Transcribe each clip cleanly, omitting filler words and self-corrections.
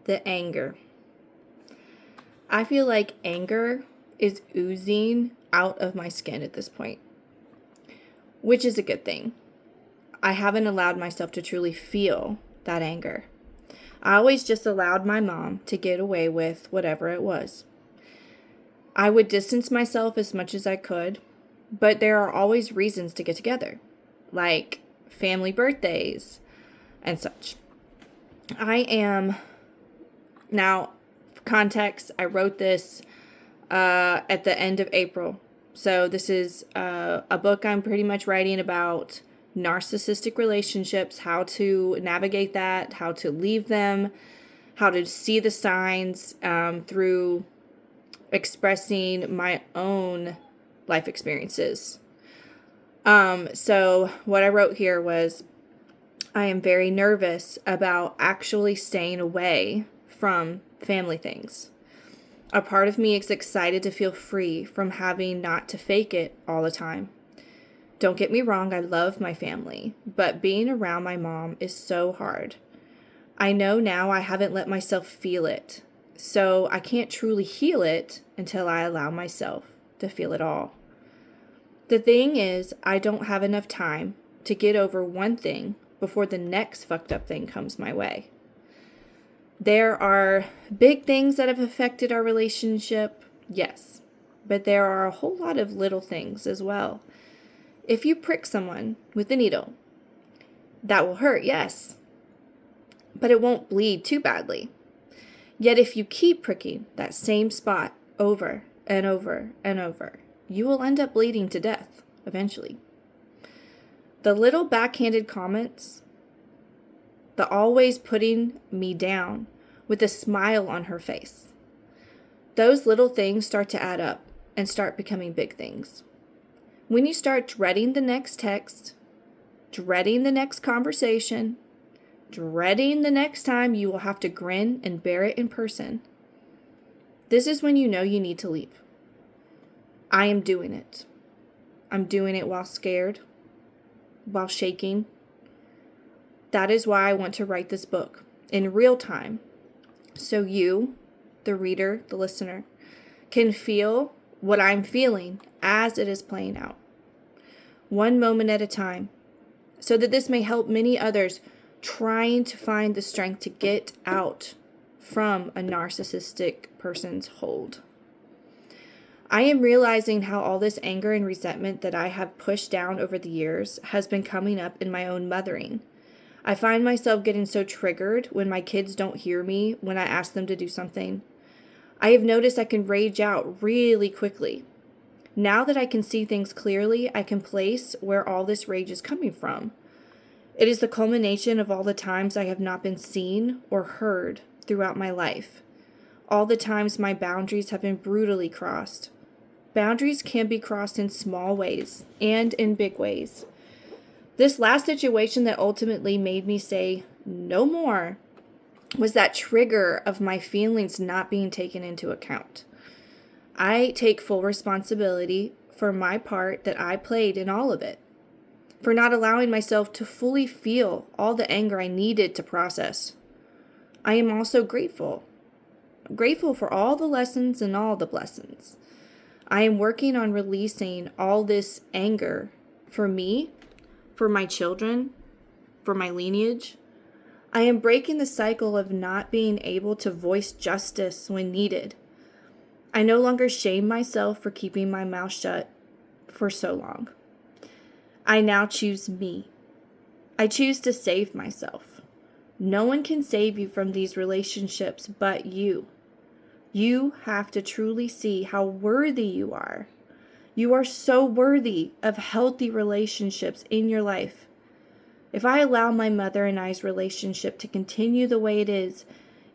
the anger. I feel like anger is oozing out of my skin at this point, which is a good thing. I haven't allowed myself to truly feel that anger. I always just allowed my mom to get away with whatever it was. I would distance myself as much as I could, but there are always reasons to get together, like family birthdays and such. Now, for context, I wrote this at the end of April. So this is a book I'm pretty much writing about narcissistic relationships, how to navigate that, how to leave them, how to see the signs through expressing my own life experiences. So what I wrote here was, I am very nervous about actually staying away from family things. A part of me is excited to feel free from having not to fake it all the time. Don't get me wrong, I love my family, but being around my mom is so hard. I know now I haven't let myself feel it, so I can't truly heal it until I allow myself to feel it all. The thing is, I don't have enough time to get over one thing before the next fucked up thing comes my way. There are big things that have affected our relationship, yes, but there are a whole lot of little things as well. If you prick someone with a needle, that will hurt, yes, but it won't bleed too badly. Yet if you keep pricking that same spot over and over and over, you will end up bleeding to death eventually. The little backhanded comments, the always putting me down with a smile on her face, those little things start to add up and start becoming big things. When you start dreading the next text, dreading the next conversation, dreading the next time you will have to grin and bear it in person, this is when you know you need to leave. I am doing it. I'm doing it while scared, while shaking. That is why I want to write this book in real time, so you, the reader, the listener, can feel what I'm feeling as it is playing out, one moment at a time, so that this may help many others trying to find the strength to get out from a narcissistic person's hold. I am realizing how all this anger and resentment that I have pushed down over the years has been coming up in my own mothering. I find myself getting so triggered when my kids don't hear me when I ask them to do something. I have noticed I can rage out really quickly. Now that I can see things clearly, I can place where all this rage is coming from. It is the culmination of all the times I have not been seen or heard throughout my life. All the times my boundaries have been brutally crossed. Boundaries can be crossed in small ways and in big ways. This last situation that ultimately made me say no more was that trigger of my feelings not being taken into account. I take full responsibility for my part that I played in all of it, for not allowing myself to fully feel all the anger I needed to process. I am also grateful for all the lessons and all the blessings. I am working on releasing all this anger for me, for my children, for my lineage. I am breaking the cycle of not being able to voice justice when needed. I no longer shame myself for keeping my mouth shut for so long. I now choose me. I choose to save myself. No one can save you from these relationships but you. You have to truly see how worthy you are. You are so worthy of healthy relationships in your life. If I allow my mother and I's relationship to continue the way it is,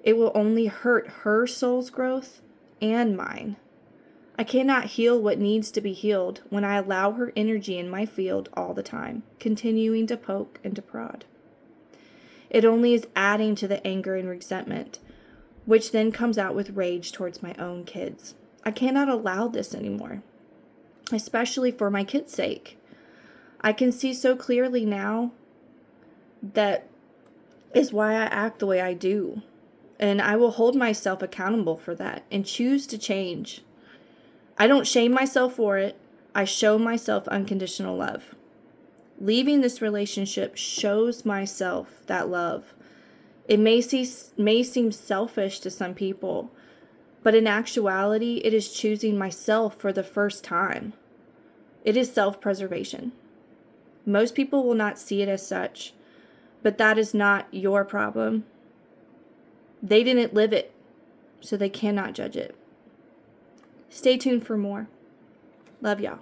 it will only hurt her soul's growth and mine. I cannot heal what needs to be healed when I allow her energy in my field all the time, continuing to poke and to prod. It only is adding to the anger and resentment, which then comes out with rage towards my own kids. I cannot allow this anymore, especially for my kids' sake. I can see so clearly now that is why I act the way I do. And I will hold myself accountable for that and choose to change. I don't shame myself for it. I show myself unconditional love. Leaving this relationship shows myself that love. It may seem selfish to some people, but in actuality, it is choosing myself for the first time. It is self-preservation. Most people will not see it as such, but that is not your problem. They didn't live it, so they cannot judge it. Stay tuned for more. Love y'all.